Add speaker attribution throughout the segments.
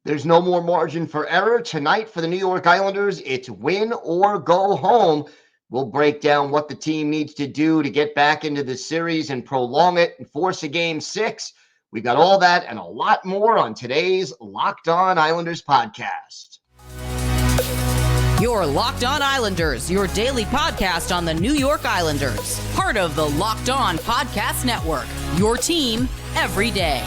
Speaker 1: There's no more margin for error tonight for the New York Islanders. It's win or go home. We'll break down what the team needs to do to get back into the series and prolong it and force a game 6. We've got all that and a lot more on today's Locked On Islanders podcast.
Speaker 2: Your Locked On Islanders, your daily podcast on the New York Islanders. Part of the Locked On Podcast Network, your team every day.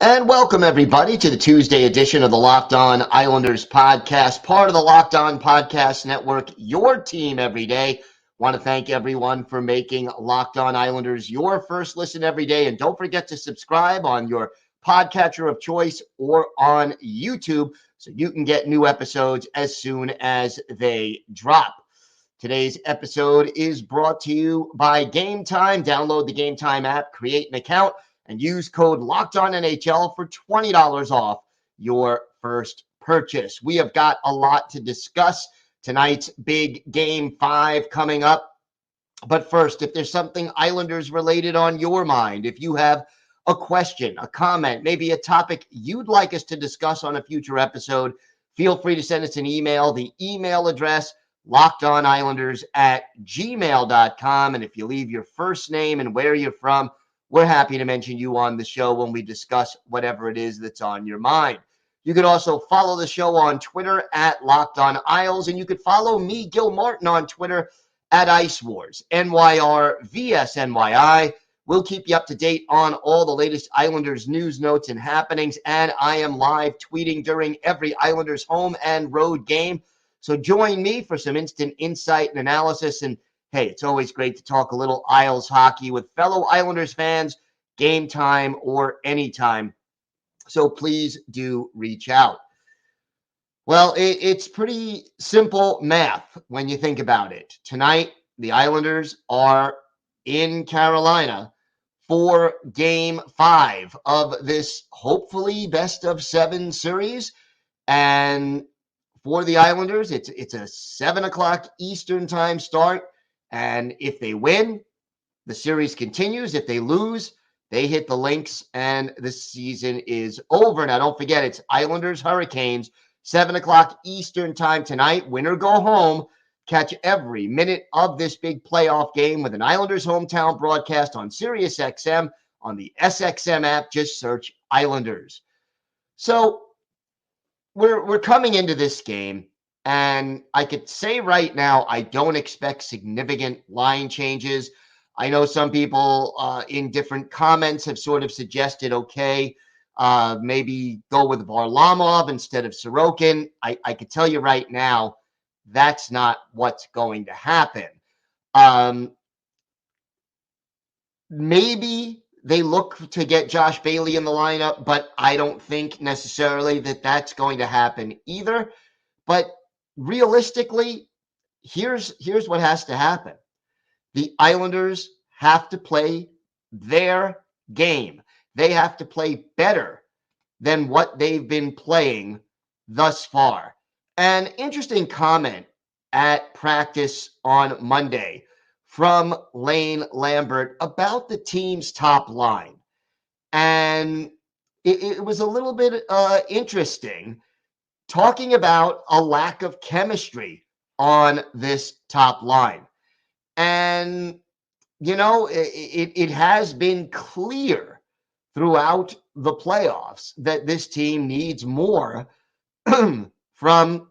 Speaker 1: And welcome, everybody, to the Tuesday edition of the Locked On Islanders podcast, part of the Locked On Podcast Network, your team every day. Want to thank everyone for making Locked On Islanders your first listen every day. And don't forget to subscribe on your podcatcher of choice or on YouTube so you can get new episodes as soon as they drop. Today's episode is brought to you by Gametime. Download the Gametime app, create an account, and use code LOCKEDONNHL for $20 off your first purchase. We have got a lot to discuss. Tonight's big Game 5 coming up. But first, if there's something Islanders related on your mind, if you have a question, a comment, maybe a topic you'd like us to discuss on a future episode, feel free to send us an email. The email address, lockedonislanders@gmail.com. And if you leave your first name and where you're from, we're happy to mention you on the show when we discuss whatever it is that's on your mind. You could also follow the show on Twitter at Locked On Isles, and you could follow me, Gil Martin, on Twitter at Ice Wars, NYR_VSNYI. We'll keep you up to date on all the latest Islanders news, notes, and happenings, and I am live tweeting during every Islanders home and road game. So join me for some instant insight and analysis. And hey, it's always great to talk a little Isles hockey with fellow Islanders fans, game time or anytime. So please do reach out. Well, it's pretty simple math when you think about it. Tonight, the Islanders are in Carolina for Game 5 of this hopefully best of 7 series. And for the Islanders, it's a 7 o'clock Eastern time start. And if they win, the series continues. If they lose, they hit the Lynx and the season is over. Now, don't forget, it's Islanders Hurricanes, 7 o'clock Eastern time tonight. Win or go home. Catch every minute of this big playoff game with an Islanders hometown broadcast on SiriusXM on the SXM app. Just search Islanders. So we're coming into this game. And I could say right now, I don't expect significant line changes. I know some people in different comments have sort of suggested, okay, maybe go with Varlamov instead of Sorokin. I could tell you right now, that's not what's going to happen. Maybe they look to get Josh Bailey in the lineup, but I don't think necessarily that that's going to happen either. But realistically, here's what has to happen. The Islanders have to play their game. They have to play better than what they've been playing thus far. An interesting comment at practice on Monday from Lane Lambert about the team's top line. And it was a little bit interesting, talking about a lack of chemistry on this top line. And, you know, it has been clear throughout the playoffs that this team needs more from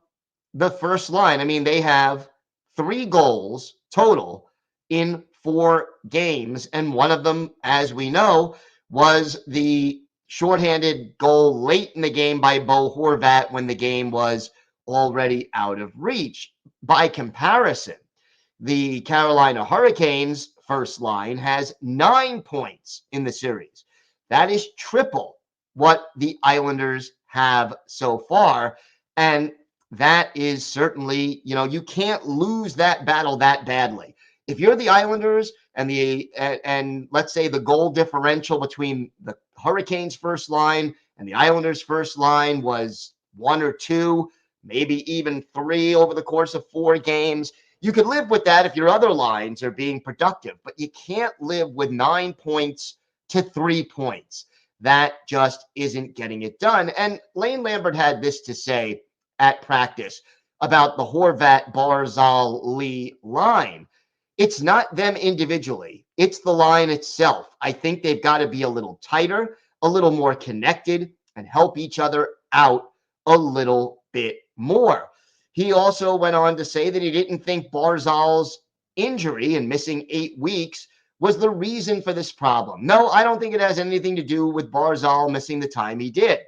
Speaker 1: the first line. I mean, they have 3 goals total in 4 games, and one of them, as we know, was the shorthanded goal late in the game by Bo Horvat when the game was already out of reach. By comparison, the Carolina Hurricanes first line has 9 points in the series. That is triple what the Islanders have so far. And that is certainly, you know, you can't lose that battle that badly. If you're the Islanders and let's say the goal differential between the Hurricanes first line and the Islanders first line was 1 or 2, maybe even 3 over the course of 4 games. You could live with that if your other lines are being productive, but you can't live with 9 points to 3 points. That just isn't getting it done. And Lane Lambert had this to say at practice about the Horvat, Barzal, Lee line. It's not them individually, it's the line itself. I think they've got to be a little tighter, a little more connected, and help each other out a little bit more. He also went on to say that he didn't think Barzal's injury and missing 8 weeks was the reason for this problem. No, I don't think it has anything to do with Barzal missing the time he did.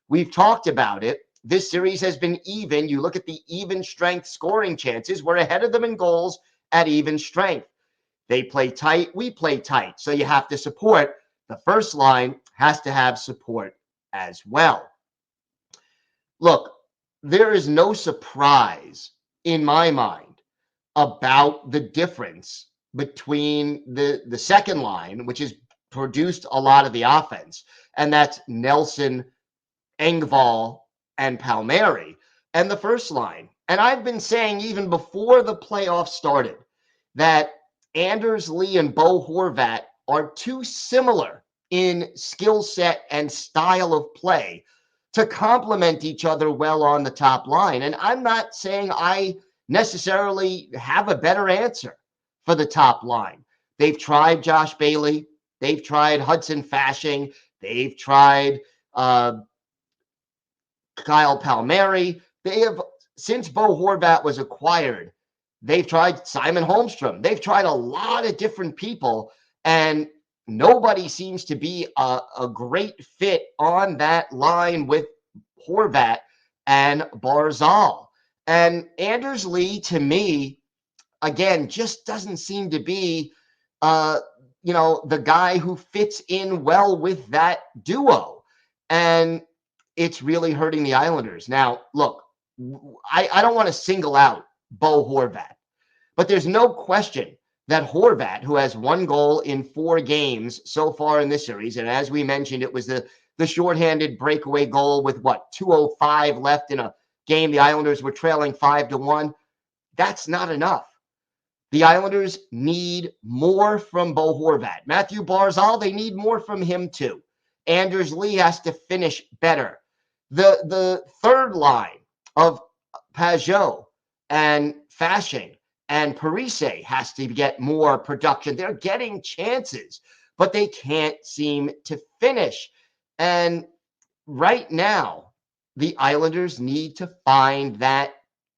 Speaker 1: We've talked about it. This series has been even. You look at the even strength scoring chances. We're ahead of them in goals at even strength. They play tight. We play tight. So you have to support. The first line has to have support as well. Look, there is no surprise in my mind about the difference between the second line, which has produced a lot of the offense, and that's Nelson, Engvall, and Palmieri, and the first line. And I've been saying even before the playoffs started that Anders Lee and Bo Horvat are too similar in skill set and style of play to complement each other well on the top line. And I'm not saying I necessarily have a better answer for the top line. They've tried Josh Bailey. They've tried Hudson Fasching. They've tried Kyle Palmieri. They have, since Bo Horvat was acquired, they've tried Simon Holmstrom. They've tried a lot of different people, and nobody seems to be a great fit on that line with Horvat and Barzal. And Anders Lee, to me, again, just doesn't seem to be, the guy who fits in well with that duo. And it's really hurting the Islanders. Now, look, I don't want to single out Bo Horvat, but there's no question that Horvat, who has 1 goal in 4 games so far in this series, and as we mentioned, it was the shorthanded breakaway goal with 2:05 left in a game. The Islanders were trailing 5-1. That's not enough. The Islanders need more from Bo Horvat. Matthew Barzal, they need more from him too. Anders Lee has to finish better. The third line of Pajot and Fasching and Parise has to get more production. They're getting chances, but they can't seem to finish. And right now, the Islanders need to find that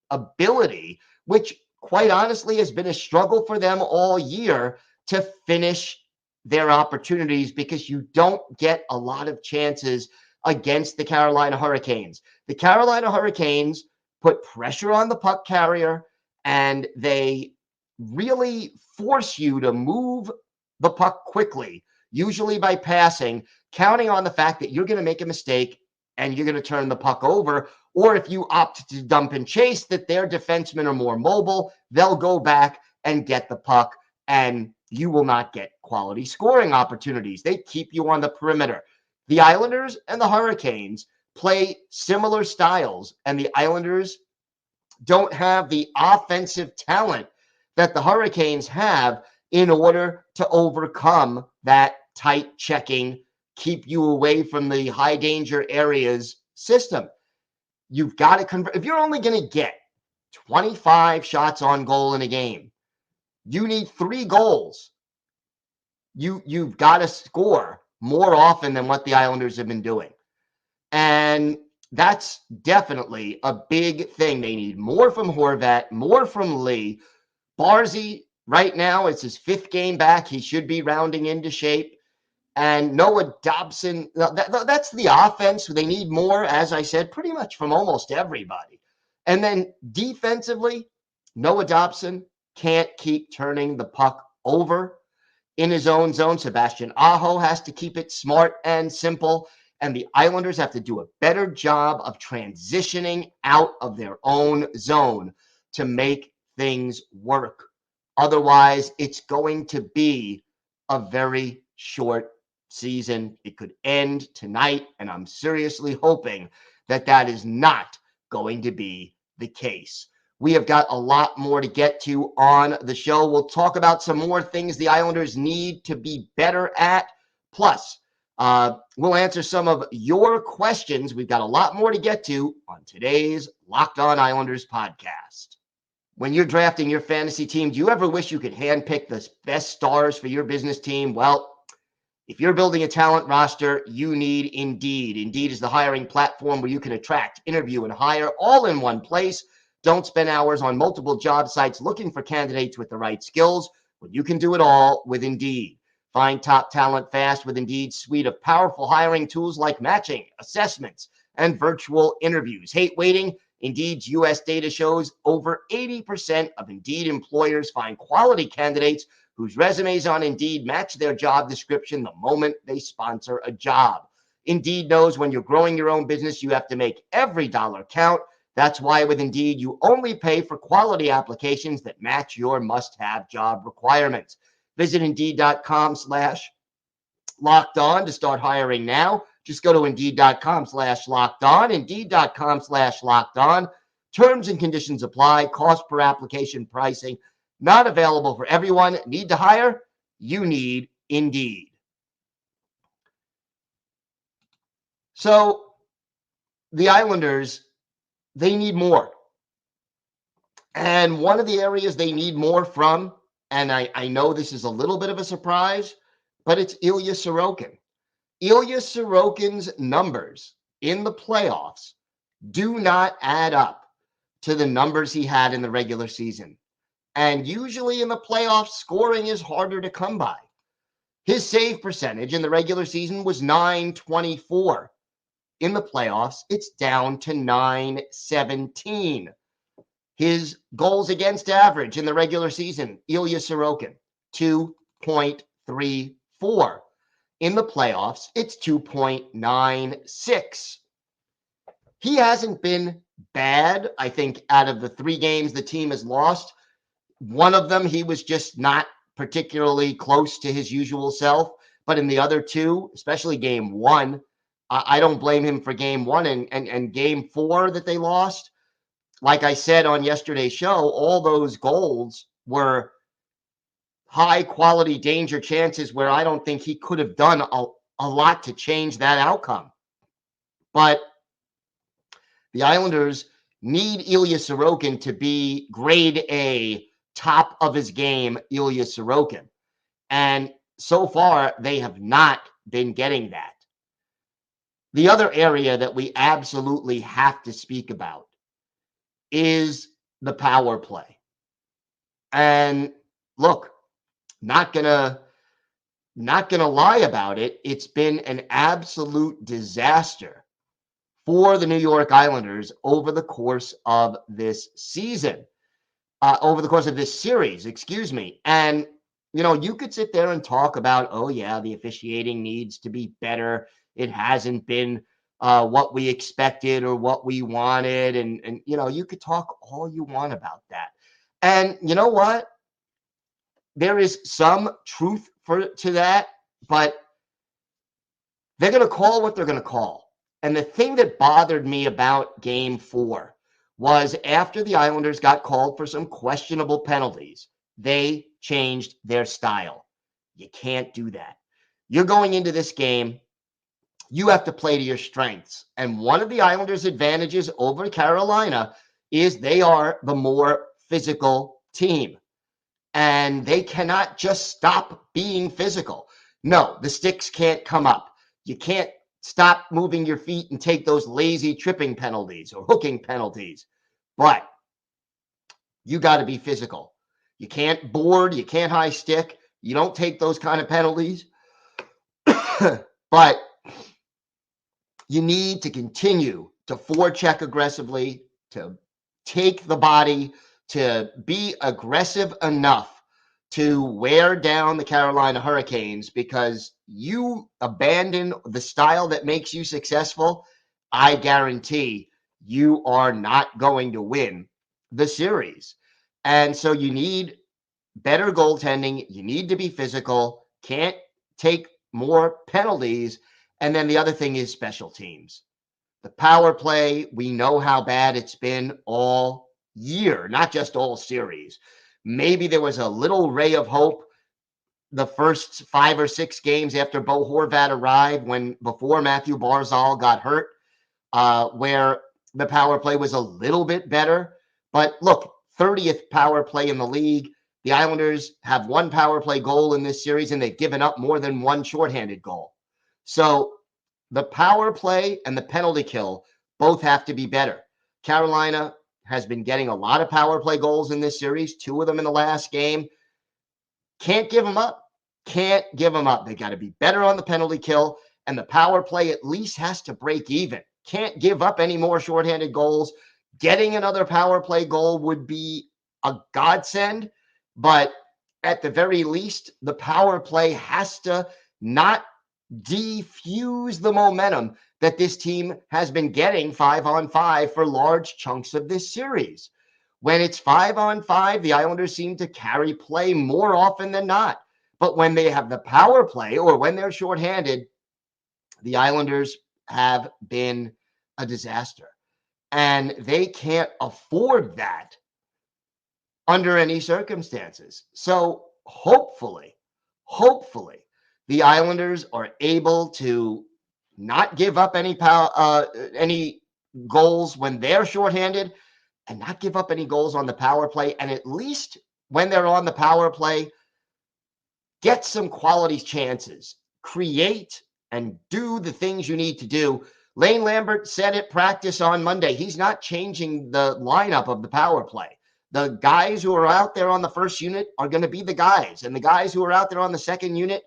Speaker 1: ability, which quite honestly has been a struggle for them all year to finish their opportunities, because you don't get a lot of chances against the Carolina Hurricanes. The Carolina Hurricanes put pressure on the puck carrier, and they really force you to move the puck quickly, usually by passing, counting on the fact that you're going to make a mistake and you're going to turn the puck over. Or if you opt to dump and chase, that their defensemen are more mobile, they'll go back and get the puck, and you will not get quality scoring opportunities. They keep you on the perimeter. The Islanders and the Hurricanes play similar styles, and the Islanders don't have the offensive talent that the Hurricanes have in order to overcome that tight checking, keep you away from the high danger areas system. You've got to convert. If you're only going to get 25 shots on goal in a game, you need 3 goals. You've got to score more often than what the Islanders have been doing. And that's definitely a big thing. They need more from Horvat, more from Lee. Barzy, right now, it's his 5th game back. He should be rounding into shape. And Noah Dobson, that's the offense. They need more, as I said, pretty much from almost everybody. And then defensively, Noah Dobson can't keep turning the puck over in his own zone. Sebastian Aho has to keep it smart and simple. And the Islanders have to do a better job of transitioning out of their own zone to make things work. Otherwise, it's going to be a very short season. It could end tonight, and I'm seriously hoping that that is not going to be the case. We have got a lot more to get to on the show. We'll talk about some more things the Islanders need to be better at. Plus, we'll answer some of your questions. We've got a lot more to get to on today's Locked On Islanders podcast. When you're drafting your fantasy team, do you ever wish you could handpick the best stars for your business team? Well, if you're building a talent roster, you need Indeed. Indeed is the hiring platform where you can attract, interview, and hire all in one place. Don't spend hours on multiple job sites looking for candidates with the right skills when you can do it all with Indeed. Find top talent fast with Indeed's suite of powerful hiring tools like matching, assessments, and virtual interviews. Hate waiting? Indeed's U.S. data shows over 80% of Indeed employers find quality candidates whose resumes on Indeed match their job description the moment they sponsor a job. Indeed knows when you're growing your own business, you have to make every dollar count. That's why with Indeed, you only pay for quality applications that match your must-have job requirements. Visit Indeed.com/locked on to start hiring now. Just go to Indeed.com/locked on, Indeed.com/locked on. Terms and conditions apply. Cost per application pricing not available for everyone. Need to hire? You need Indeed. So the Islanders, they need more. And one of the areas they need more from, and I know this is a little bit of a surprise, but it's Ilya Sorokin. Ilya Sorokin's numbers in the playoffs do not add up to the numbers he had in the regular season. And usually in the playoffs, scoring is harder to come by. His save percentage in the regular season was .924. In the playoffs, it's down to .917. His goals against average in the regular season, Ilya Sorokin, 2.34. In the playoffs, it's 2.96. He hasn't been bad. I think out of the 3 games the team has lost, one of them he was just not particularly close to his usual self. But in the other 2, especially game 1, I don't blame him for game 1 and game 4 that they lost. Like I said on yesterday's show, all those goals were high quality danger chances where I don't think he could have done a lot to change that outcome. But the Islanders need Ilya Sorokin to be grade A, top of his game, Ilya Sorokin. And so far, they have not been getting that. The other area that we absolutely have to speak about is the power play. And look, not gonna lie about it. It's been an absolute disaster for the New York Islanders over the course of this season, over the course of this series, excuse me. And, you know, you could sit there and talk about, oh, yeah, the officiating needs to be better. It hasn't been what we expected or what we wanted. And, you know, you could talk all you want about that. And you know what? There is some truth to that, but they're going to call what they're going to call. And the thing that bothered me about game 4 was after the Islanders got called for some questionable penalties, they changed their style. You can't do that. You're going into this game, you have to play to your strengths. And one of the Islanders' advantages over Carolina is they are the more physical team. And they cannot just stop being physical. No, the sticks can't come up. You can't stop moving your feet and take those lazy tripping penalties or hooking penalties. But you got to be physical. You can't board. You can't high stick. You don't take those kind of penalties. But you need to continue to forecheck aggressively, to take the body, to be aggressive enough to wear down the Carolina Hurricanes, because you abandon the style that makes you successful, I guarantee you are not going to win the series. And so you need better goaltending. You need to be physical, can't take more penalties. And then the other thing is special teams. The power play, we know how bad it's been all year, not just all series. Maybe there was a little ray of hope the first 5 or 6 games after Bo Horvat arrived, before Matthew Barzal got hurt, where the power play was a little bit better. But look, 30th power play in the league. The Islanders have 1 power play goal in this series, and they've given up more than 1 shorthanded goal. So the power play and the penalty kill both have to be better. Carolina has been getting a lot of power play goals in this series, 2 of them in the last game. Can't give them up. Can't give them up. They got to be better on the penalty kill, and the power play at least has to break even. Can't give up any more shorthanded goals. Getting another power play goal would be a godsend, but at the very least, the power play has to not defuse the momentum that this team has been getting 5-on-5 for large chunks of this series. When it's 5-on-5, the Islanders seem to carry play more often than not. But when they have the power play or when they're shorthanded, the Islanders have been a disaster. And they can't afford that under any circumstances. So hopefully, the Islanders are able to not give up any goals when they're shorthanded, and not give up any goals on the power play. And at least when they're on the power play, get some quality chances, create and do the things you need to do. Lane Lambert said at practice on Monday, he's not changing the lineup of the power play. The guys who are out there on the first unit are going to be the guys, and the guys who are out there on the second unit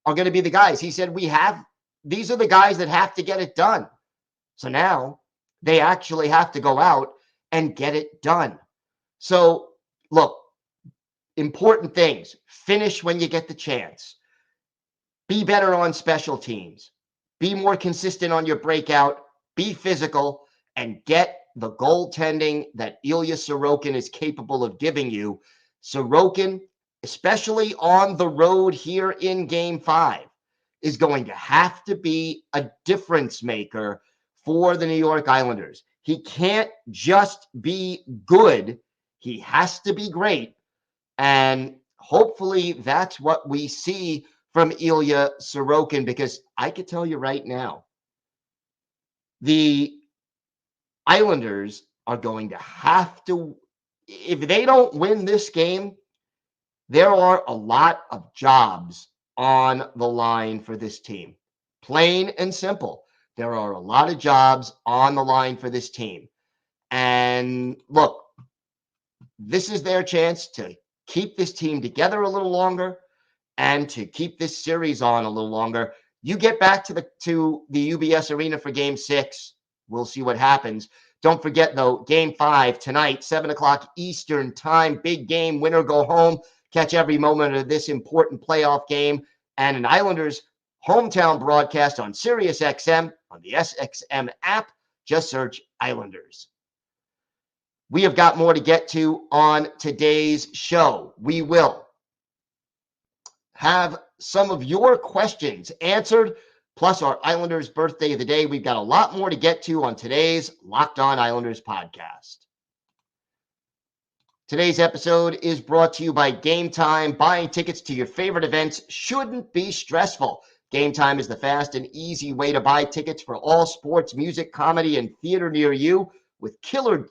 Speaker 1: are going to be the guys. He said, these are the guys that have to get it done. So now they actually have to go out and get it done. So look, important things. Finish when you get the chance. Be better on special teams. Be more consistent on your breakout. Be physical and get the goaltending that Ilya Sorokin is capable of giving you. Sorokin, especially on the road here in Game 5, is going to have to be a difference maker for the New York Islanders. He can't just be good. He has to be great. And hopefully that's what we see from Ilya Sorokin, because I could tell you right now, the Islanders are going to have to, if they don't win this game, there are a lot of jobs on the line for this team. Plain and simple. There are a lot of jobs on the line for this team. And look, this is their chance to keep this team together a little longer and to keep this series on a little longer. You get back to the UBS Arena for Game 6. We'll see what happens. Don't forget, though, Game 5 tonight, 7 o'clock Eastern time. Big game, winner go home. Catch every moment of this important playoff game and an Islanders hometown broadcast on SiriusXM on the SXM app. Just search Islanders. We have got more to get to on today's show. We will have some of your questions answered, plus our Islanders birthday of the day. We've got a lot more to get to on today's Locked On Islanders podcast. Today's episode is brought to you by Gametime. Buying tickets to your favorite events shouldn't be stressful. Gametime is the fast and easy way to buy tickets for all sports, music, comedy, and theater near you, with killer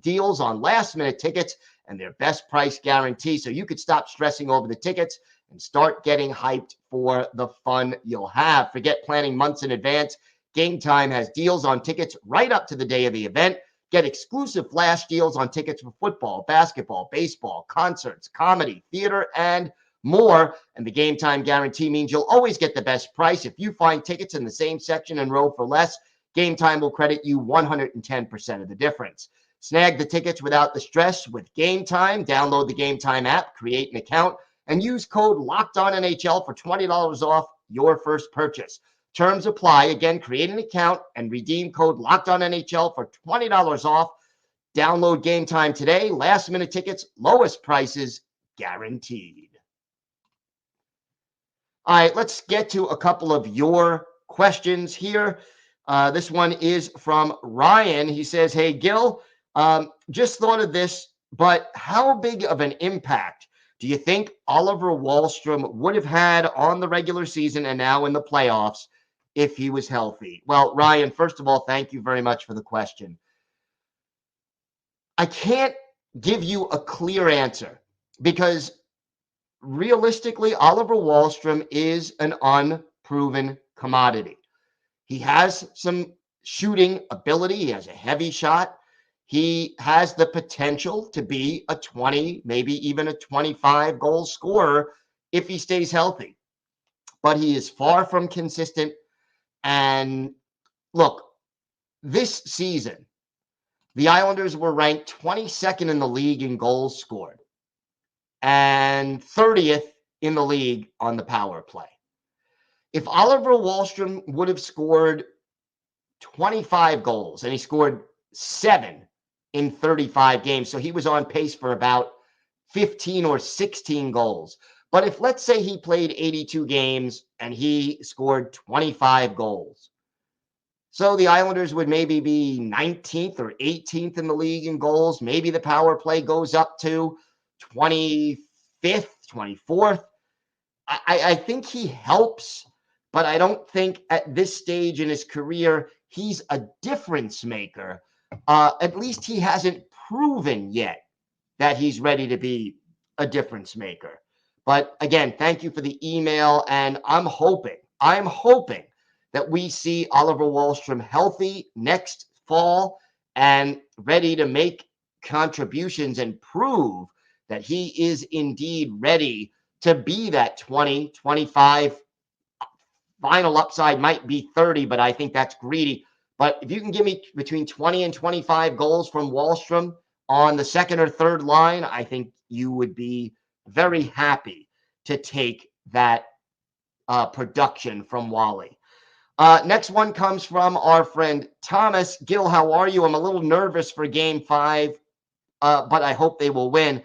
Speaker 1: deals on last-minute tickets and their best price guarantee, so you could stop stressing over the tickets and start getting hyped for the fun you'll have. Forget planning months in advance. Gametime has deals on tickets right up to the day of the event. Get exclusive flash deals on tickets for football, basketball, baseball, concerts, comedy, theater, and more. And the Gametime guarantee means you'll always get the best price. If you find tickets in the same section and row for less, Gametime will credit you 110% of the difference. Snag the tickets without the stress with Gametime. Download the Gametime app, create an account, and use code LOCKEDONNHL for $20 off your first purchase. Terms apply. Again, create an account and redeem code LOCKEDONNHL for $20 off. Download Gametime today. Last-minute tickets, lowest prices guaranteed. All right, let's get to a couple of your questions here. This one is from Ryan. He says, "Hey, Gil, just thought of this, but how big of an impact do you think Oliver Wahlstrom would have had on the regular season and now in the playoffs if he was healthy?" Well, Ryan, first of all, thank you very much for the question. I can't give you a clear answer because realistically, Oliver Wahlstrom is an unproven commodity. He has some shooting ability. He has a heavy shot. He has the potential to be a 20, maybe even a 25 goal scorer if he stays healthy. But he is far from consistent. And look, this season, the Islanders were ranked 22nd in the league in goals scored and 30th in the league on the power play. If Oliver Wahlstrom would have scored 25 goals and he scored 7 in 35 games, so he was on pace for about 15 or 16 goals. But if, let's say, he played 82 games and he scored 25 goals, so the Islanders would maybe be 19th or 18th in the league in goals. Maybe the power play goes up to 25th, 24th. I think he helps, but I don't think at this stage in his career he's a difference maker. At least he hasn't proven yet that he's ready to be a difference maker. But again, thank you for the email, and I'm hoping that we see Oliver Wahlstrom healthy next fall and ready to make contributions and prove that he is indeed ready to be that 20, 25. Final upside might be 30, but I think that's greedy. But if you can give me between 20 and 25 goals from Wahlstrom on the second or third line, I think you would be very happy to take that production from Wally. Next one comes from our friend Thomas. Gil, how are you? I'm a little nervous for game 5, but I hope they will win.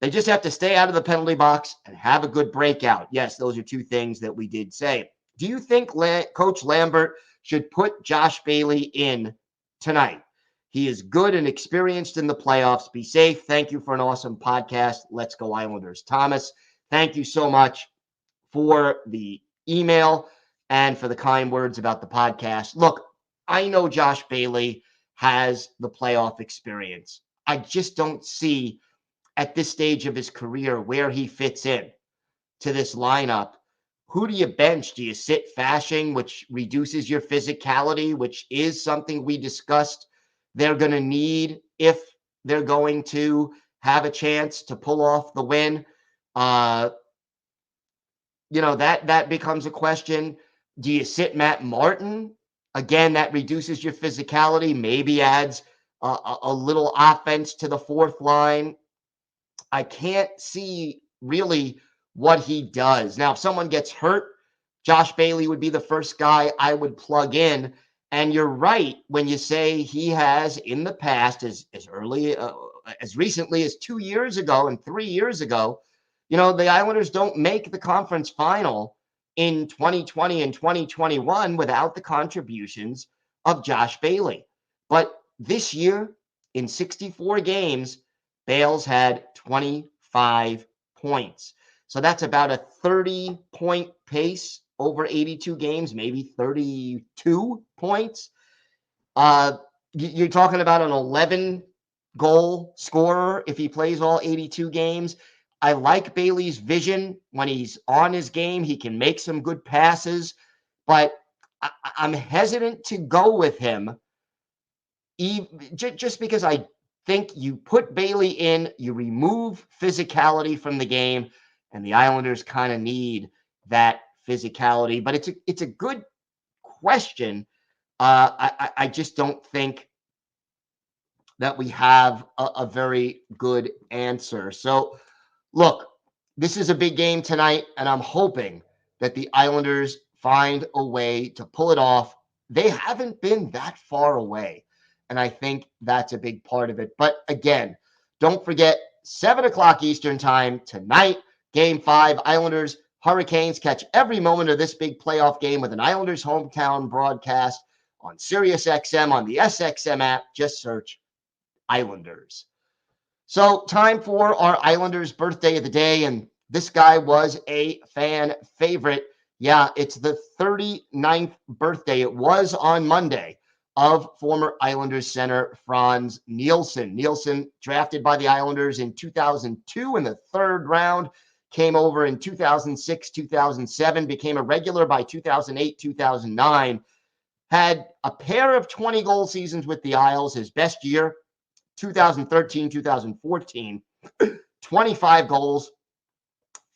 Speaker 1: They just have to stay out of the penalty box and have a good breakout. Yes, those are two things that we did say. Do you think Coach Lambert should put Josh Bailey in tonight? He is good and experienced in the playoffs. Be safe. Thank you for an awesome podcast. Let's go Islanders. Thomas, thank you so much for the email and for the kind words about the podcast. Look, I know Josh Bailey has the playoff experience. I just don't see at this stage of his career where he fits in to this lineup. Who do you bench? Do you sit Fashing, which reduces your physicality, which is something we discussed they're going to need if they're going to have a chance to pull off the win? That becomes a question. Do you sit Matt Martin? Again, that reduces your physicality, maybe adds a little offense to the fourth line. I can't see really what he does. Now, if someone gets hurt, Josh Bailey would be the first guy I would plug in. And you're right when you say he has in the past, as recently as 2 years ago and 3 years ago, the Islanders don't make the conference final in 2020 and 2021 without the contributions of Josh Bailey. But this year, in 64 games, Bales had 25 points. So that's about a 30-point pace over 82 games, maybe 32 points. You're talking about an 11-goal scorer if he plays all 82 games. I like Bailey's vision. When he's on his game, he can make some good passes, but I'm hesitant to go with him just because I think you put Bailey in, you remove physicality from the game, and the Islanders kind of need that physicality. But it's a good question. I just don't think that we have a very good answer. So, look, this is a big game tonight, and I'm hoping that the Islanders find a way to pull it off. They haven't been that far away, and I think that's a big part of it. But again, don't forget, 7 o'clock Eastern time tonight, Game 5, Islanders, Hurricanes. Catch every moment of this big playoff game with an Islanders hometown broadcast on SiriusXM, on the SXM app. Just search Islanders. So time for our Islanders birthday of the day, and this guy was a fan favorite. Yeah, it's the 39th birthday. It was on Monday of former Islanders center Frans Nielsen. Nielsen, drafted by the Islanders in 2002 in the third round, came over in 2006, 2007, became a regular by 2008, 2009, had a pair of 20-goal seasons with the Isles. His best year, 2013, 2014, 25 goals,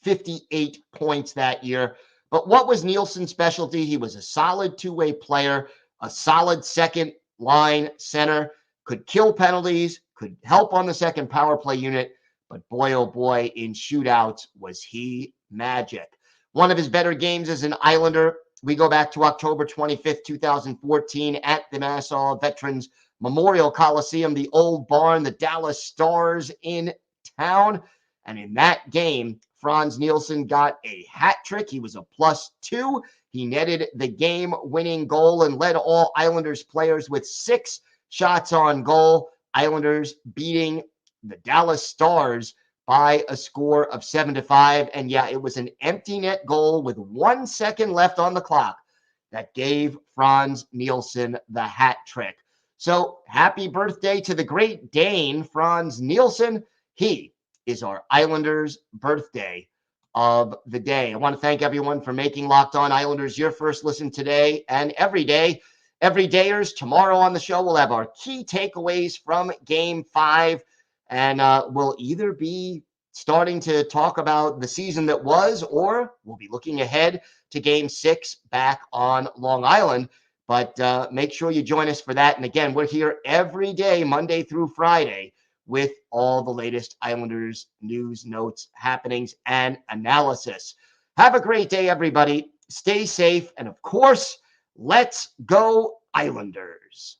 Speaker 1: 58 points that year. But what was Nielsen's specialty? He was a solid two-way player, a solid second line center, could kill penalties, could help on the second power play unit. But boy, oh boy, in shootouts was he magic. One of his better games as an Islander, we go back to October 25th, 2014 at the Nassau Veterans Memorial Coliseum, the old barn, the Dallas Stars in town. And in that game, Frans Nielsen got a hat trick. He was a +2. He netted the game-winning goal and led all Islanders players with 6 shots on goal. Islanders beating the Dallas Stars by a score of 7-5. And yeah, it was an empty net goal with 1 second left on the clock that gave Frans Nielsen the hat trick. So happy birthday to the Great Dane, Frans Nielsen. He is our Islanders birthday of the day. I want to thank everyone for making Locked On Islanders your first listen today and every day. Every dayers, tomorrow on the show, we'll have our key takeaways from Game 5, and we'll either be starting to talk about the season that was, or we'll be looking ahead to Game 6 back on Long Island. But make sure you join us for that. And again, we're here every day, Monday through Friday, with all the latest Islanders news, notes, happenings, and analysis. Have a great day, everybody. Stay safe. And of course, let's go Islanders.